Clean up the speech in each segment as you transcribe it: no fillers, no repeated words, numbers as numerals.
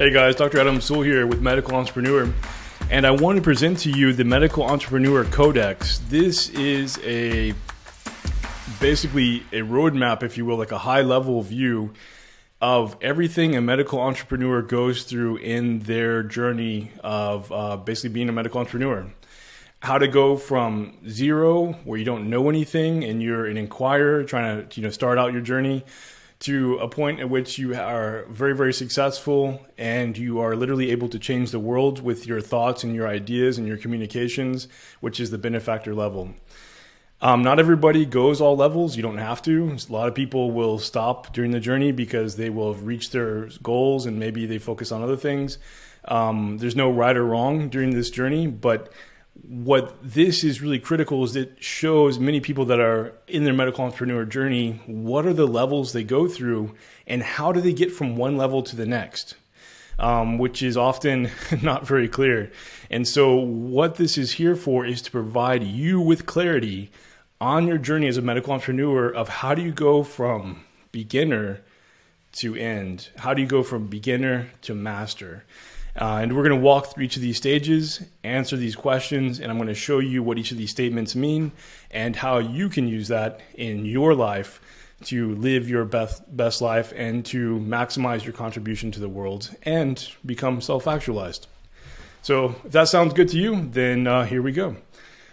Hey guys, Dr. Adam Sewell here with Medical Entrepreneur, and I want to present to you the Medical Entrepreneur Codex. This is basically a roadmap, if you will, like a high-level view of everything a medical entrepreneur goes through in their journey of basically being a medical entrepreneur. How to go from zero, where you don't know anything and you're an inquirer trying to start out your journey, to a point at which you are very, very successful and you are literally able to change the world with your thoughts and your ideas and your communications, which is the benefactor level. Not everybody goes all levels. You don't have to. A lot of people will stop during the journey because they will have reached their goals and maybe they focus on other things. There's no right or wrong during this journey, but what this is really critical is it shows many people that are in their medical entrepreneur journey, what are the levels they go through and how do they get from one level to the next, which is often not very clear. And so what this is here for is to provide you with clarity on your journey as a medical entrepreneur of how do you go from beginner to end? How do you go from beginner to master? And we're going to walk through each of these stages, answer these questions, and I'm going to show you what each of these statements mean and how you can use that in your life to live your best life and to maximize your contribution to the world and become self-actualized. So if that sounds good to you, then here we go.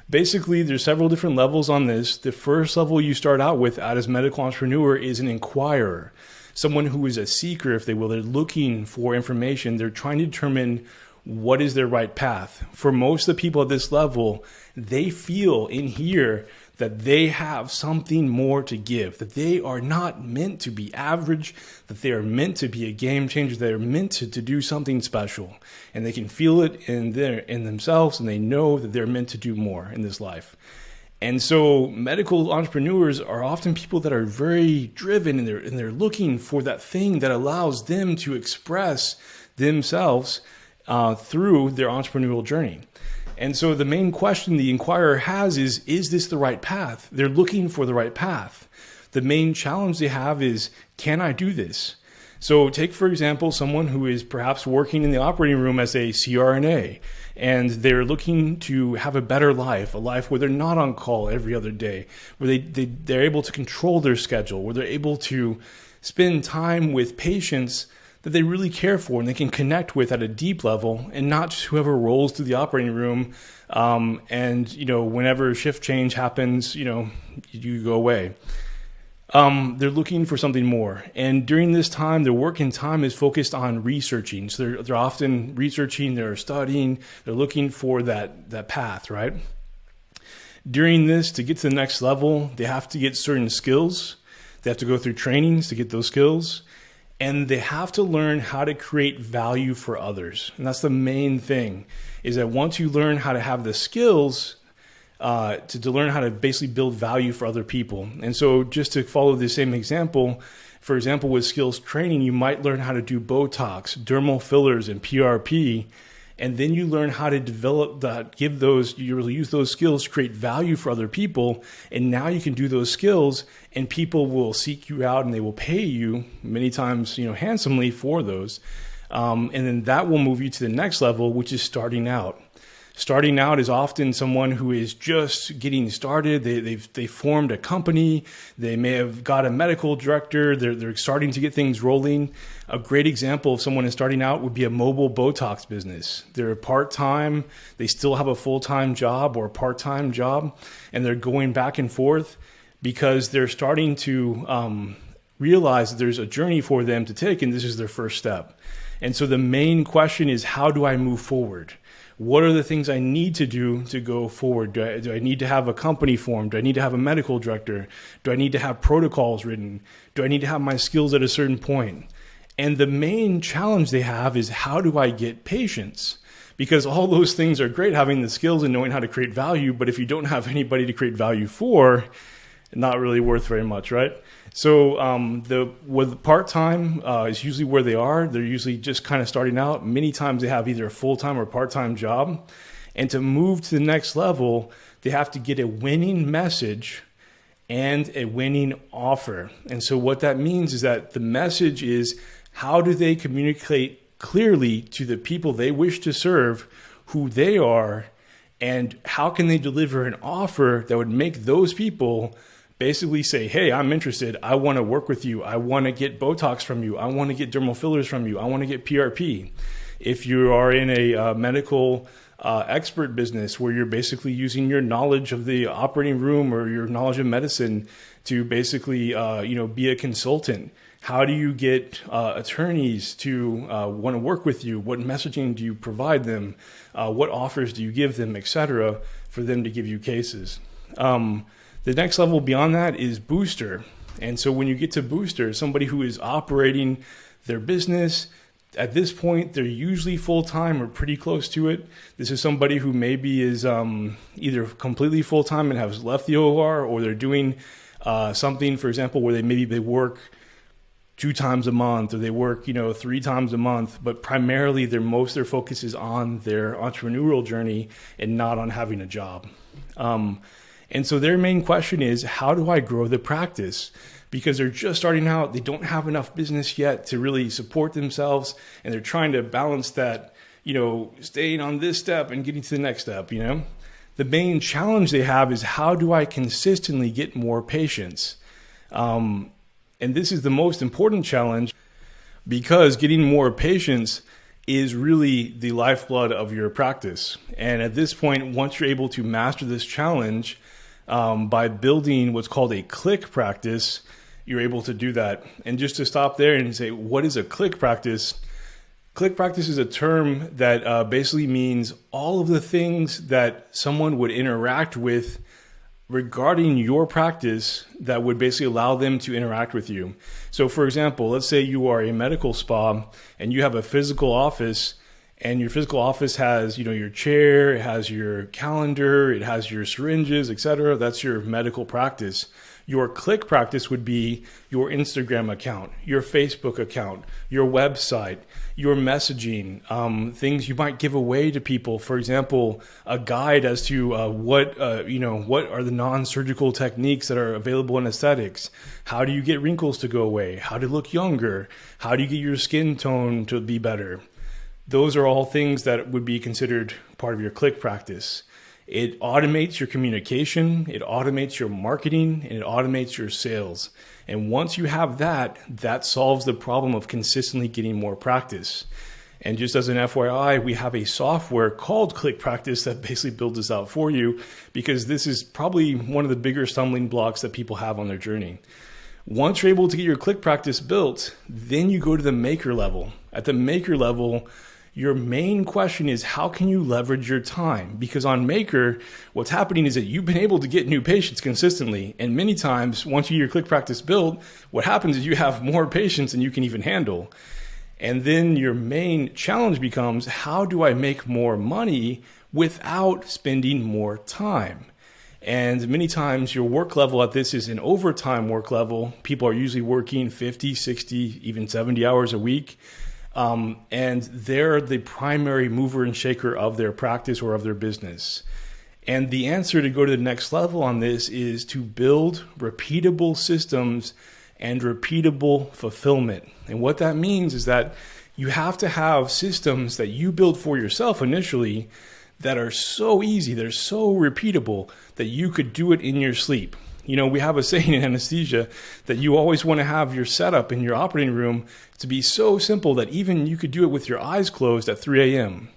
Basically, there's several different levels on this. The first level you start out with as a medical entrepreneur is an inquirer. Someone who is a seeker, if they will. They're looking for information. They're trying to determine what is their right path. For most of the people at this level, they feel in here that they have something more to give, that they are not meant to be average, that they are meant to be a game changer, they are meant to do something special. And they can feel it in themselves, and they know that they're meant to do more in this life. And so medical entrepreneurs are often people that are very driven and they're looking for that thing that allows them to express themselves through their entrepreneurial journey. And so the main question the inquirer has is this the right path? They're looking for the right path. The main challenge they have is, can I do this? So take, for example, someone who is perhaps working in the operating room as a CRNA, and they're looking to have a better life, a life where they're not on call every other day, where they're able to control their schedule, where they're able to spend time with patients that they really care for and they can connect with at a deep level, and not just whoever rolls through the operating room and whenever shift change happens, you go away. They're looking for something more. And during this time, their working time is focused on researching. So they're often researching, they're studying, they're looking for that path, right? During this, to get to the next level, they have to get certain skills. They have to go through trainings to get those skills. And they have to learn how to create value for others. And that's the main thing, is that once you learn how to have the skills, to learn how to basically build value for other people. And so just to follow the same example, for example, with skills training, you might learn how to do Botox, dermal fillers, and PRP. And then you learn how to develop that, you really use those skills to create value for other people. And now you can do those skills and people will seek you out and they will pay you many times, handsomely for those. And then that will move you to the next level, which is starting out. Starting out is often someone who is just getting started. They formed a company. They may have got a medical director. They're starting to get things rolling. A great example of someone who's starting out would be a mobile Botox business. They're part-time. They still have a full-time job or a part-time job, and they're going back and forth because they're starting to realize that there's a journey for them to take, and this is their first step. And so the main question is, how do I move forward? What are the things I need to do to go forward? Do I need to have a company formed? Do I need to have a medical director? Do I need to have protocols written? Do I need to have my skills at a certain point? And the main challenge they have is, how do I get patients? Because all those things are great, having the skills and knowing how to create value, but if you don't have anybody to create value for, not really worth very much, right? So with part-time is usually where they are. They're usually just kind of starting out. Many times they have either a full-time or part-time job. And to move to the next level, they have to get a winning message and a winning offer. And so what that means is that the message is, how do they communicate clearly to the people they wish to serve who they are, and how can they deliver an offer that would make those people basically say, hey, I'm interested. I want to work with you. I want to get Botox from you. I want to get dermal fillers from you. I want to get PRP. If you are in a medical expert business where you're basically using your knowledge of the operating room or your knowledge of medicine to basically be a consultant, how do you get attorneys to want to work with you? What messaging do you provide them? What offers do you give them, etc., for them to give you cases? The next level beyond that is booster. And so when you get to booster, somebody who is operating their business, at this point, they're usually full-time or pretty close to it. This is somebody who maybe is either completely full-time and has left the OR, or they're doing something, for example, where they work 2 times a month, or they work 3 times a month, but primarily their focus is on their entrepreneurial journey and not on having a job. And so their main question is, how do I grow the practice? Because they're just starting out, they don't have enough business yet to really support themselves, and they're trying to balance that, staying on this step and getting to the next step, The main challenge they have is, how do I consistently get more patients? And this is the most important challenge, because getting more patients is really the lifeblood of your practice. And at this point, once you're able to master this challenge, by building what's called a click practice, you're able to do that. And just to stop there and say, what is a click practice? Click practice is a term that basically means all of the things that someone would interact with regarding your practice that would basically allow them to interact with you. So for example, let's say you are a medical spa and you have a physical office, and your physical office has, your chair, it has your calendar, it has your syringes, etc. That's your medical practice. Your click practice would be your Instagram account, your Facebook account, your website, your messaging, things you might give away to people. For example, a guide as to what are the non-surgical techniques that are available in aesthetics. How do you get wrinkles to go away? How to look younger? How do you get your skin tone to be better? Those are all things that would be considered part of your click practice. It automates your communication, it automates your marketing, and it automates your sales. And once you have that, that solves the problem of consistently getting more practice. And just as an FYI, we have a software called Click Practice that basically builds this out for you, because this is probably one of the bigger stumbling blocks that people have on their journey. Once you're able to get your click practice built, then you go to the maker level. At the maker level, your main question is, how can you leverage your time? Because on Maker, what's happening is that you've been able to get new patients consistently. And many times, once you get your click practice built, what happens is you have more patients than you can even handle. And then your main challenge becomes, how do I make more money without spending more time? And many times your work level at this is an overtime work level. People are usually working 50, 60, even 70 hours a week. And they're the primary mover and shaker of their practice or of their business. And the answer to go to the next level on this is to build repeatable systems and repeatable fulfillment. And what that means is that you have to have systems that you build for yourself initially that are so easy, they're so repeatable that you could do it in your sleep. We have a saying in anesthesia that you always want to have your setup in your operating room to be so simple that even you could do it with your eyes closed at 3 a.m.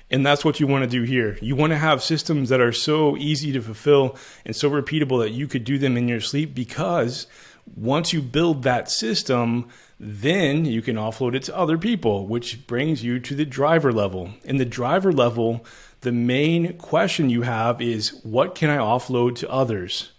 And that's what you want to do here. You want to have systems that are so easy to fulfill and so repeatable that you could do them in your sleep, because once you build that system, then you can offload it to other people, which brings you to the driver level. In the driver level, the main question you have is, what can I offload to others?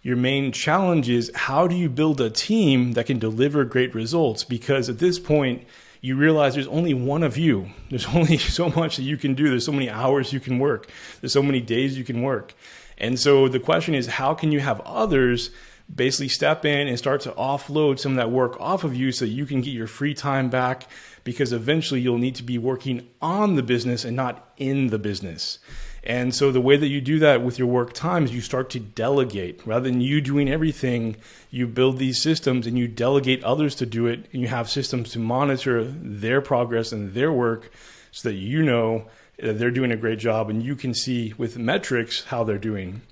Your main challenge is, how do you build a team that can deliver great results? Because at this point, you realize there's only one of you. There's only so much that you can do. There's so many hours you can work. There's so many days you can work. And so the question is, how can you have others basically step in and start to offload some of that work off of you so you can get your free time back? Because eventually you'll need to be working on the business and not in the business. And so the way that you do that with your work time is you start to delegate. Rather than you doing everything, you build these systems and you delegate others to do it. And you have systems to monitor their progress and their work so that you know that they're doing a great job and you can see with metrics how they're doing.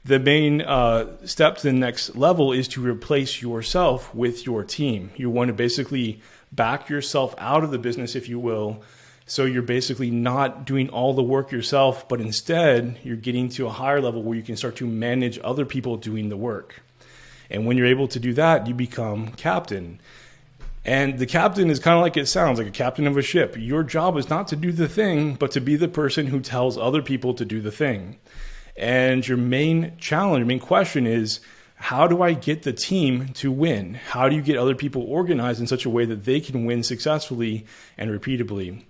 The main step to the next level is to replace yourself with your team. You want to basically back yourself out of the business, if you will. So you're basically not doing all the work yourself, but instead you're getting to a higher level where you can start to manage other people doing the work. And when you're able to do that, you become captain. And the captain is kind of like it sounds, like a captain of a ship. Your job is not to do the thing, but to be the person who tells other people to do the thing. And your main challenge, main question is, how do I get the team to win? How do you get other people organized in such a way that they can win successfully and repeatably?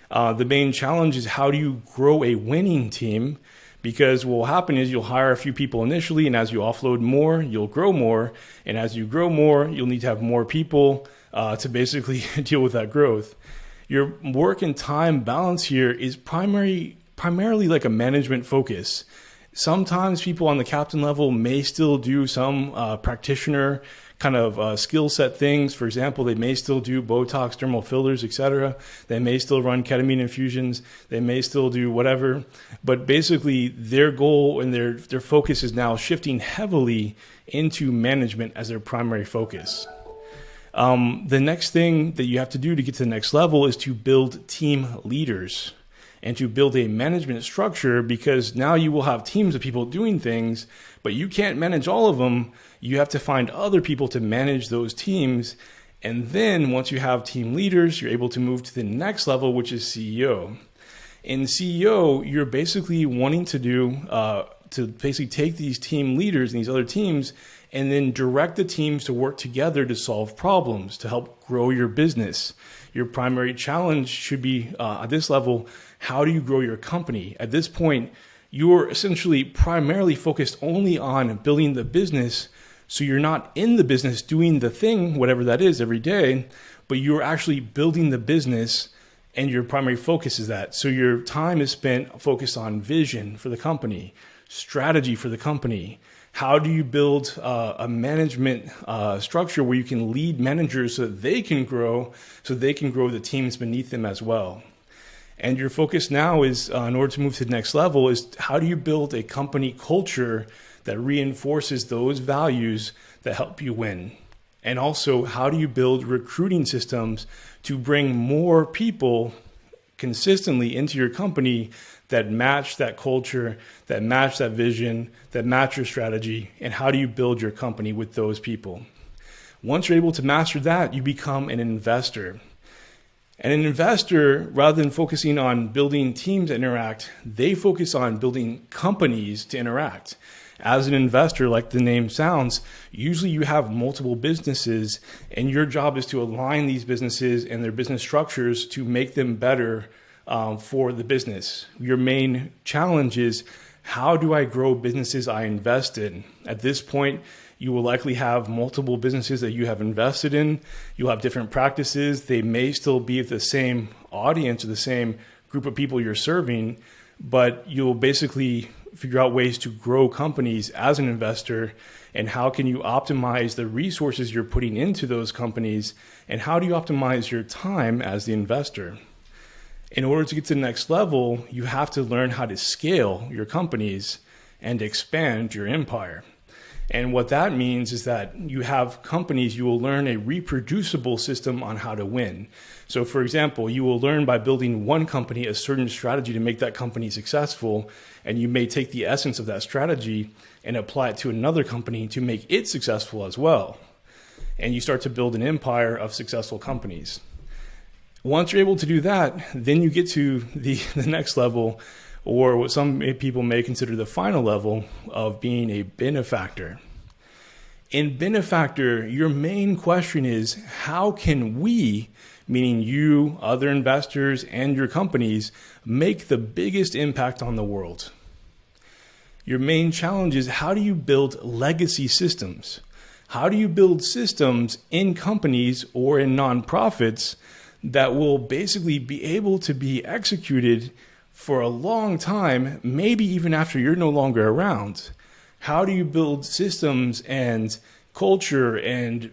The main challenge is, how do you grow a winning team? Because what will happen is you'll hire a few people initially, and as you offload more, you'll grow more. And as you grow more, you'll need to have more people to basically deal with that growth. Your work and time balance here is primarily like a management focus. Sometimes people on the captain level may still do some practitioner kind of skill set things. For example, they may still do Botox, dermal fillers, etc. They may still run ketamine infusions. They may still do whatever. But basically, their goal and their focus is now shifting heavily into management as their primary focus. The next thing that you have to do to get to the next level is to build team leaders and to build a management structure, because now you will have teams of people doing things, but you can't manage all of them. You have to find other people to manage those teams. And then once you have team leaders, you're able to move to the next level, which is CEO. In CEO, you're basically wanting to do, to basically take these team leaders and these other teams and then direct the teams to work together to solve problems, to help grow your business. Your primary challenge should be, at this level, how do you grow your company? At this point, you're essentially primarily focused only on building the business. So you're not in the business doing the thing, whatever that is, every day, but you're actually building the business, and your primary focus is that. So your time is spent focused on vision for the company, strategy for the company. How do you build a management structure where you can lead managers so that they can grow the teams beneath them as well? And your focus now is, in order to move to the next level, is how do you build a company culture that reinforces those values that help you win? And also, how do you build recruiting systems to bring more people consistently into your company that match that culture, that match that vision, that match your strategy? And how do you build your company with those people? Once you're able to master that, you become an investor. And an investor, rather than focusing on building teams that interact, they focus on building companies to interact. As an investor, like the name sounds, usually you have multiple businesses, and your job is to align these businesses and their business structures to make them better for the business. Your main challenge is, how do I grow businesses I invest in? At this point, you will likely have multiple businesses that you have invested in. You'll have different practices. They may still be the same audience or the same group of people you're serving, but you'll basically figure out ways to grow companies as an investor, and how can you optimize the resources you're putting into those companies, and how do you optimize your time as the investor? In order to get to the next level, you have to learn how to scale your companies and expand your empire. And what that means is that you have companies, you will learn a reproducible system on how to win. So for example, you will learn by building one company a certain strategy to make that company successful, and you may take the essence of that strategy and apply it to another company to make it successful as well. And you start to build an empire of successful companies. Once you're able to do that, then you get to the next level, or what some people may consider the final level of being a benefactor. In benefactor, your main question is, how can we, meaning you, other investors, and your companies, make the biggest impact on the world? Your main challenge is, how do you build legacy systems? How do you build systems in companies or in nonprofits that will basically be able to be executed for a long time, maybe even after you're no longer around. How do you build systems and culture and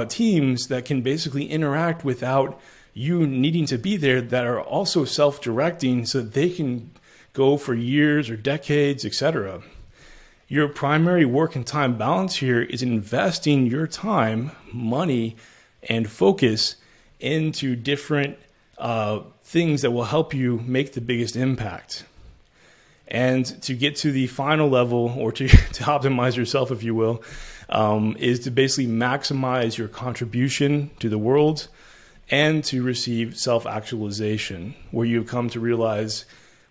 teams that can basically interact without you needing to be there, that are also self-directing so that they can go for years or decades, etc. Your primary work and time balance here is investing your time, money, and focus into different things that will help you make the biggest impact. And to get to the final level, or to optimize yourself, if you will, is to basically maximize your contribution to the world and to receive self-actualization, where you come to realize,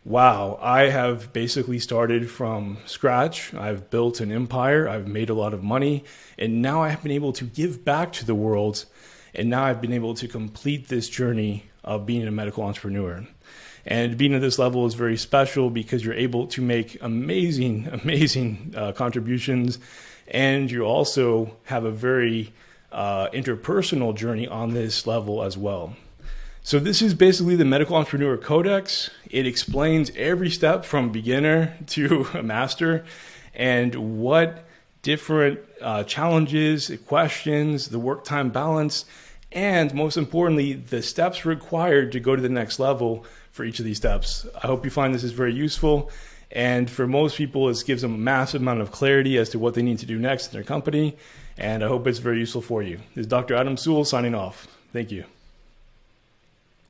wow, I have basically started from scratch. I've built an empire. I've made a lot of money. And now I've been able to give back to the world. And now I've been able to complete this journey of being a medical entrepreneur. And being at this level is very special because you're able to make amazing contributions. And you also have a very interpersonal journey on this level as well. So this is basically the Medical Entrepreneur Codex. It explains every step from beginner to a master, and what different challenges, questions, the work-time balance, and most importantly, the steps required to go to the next level for each of these steps. I hope you find this is very useful. And for most people, it gives them a massive amount of clarity as to what they need to do next in their company. And I hope it's very useful for you. This is Dr. Adam Sewell signing off. Thank you.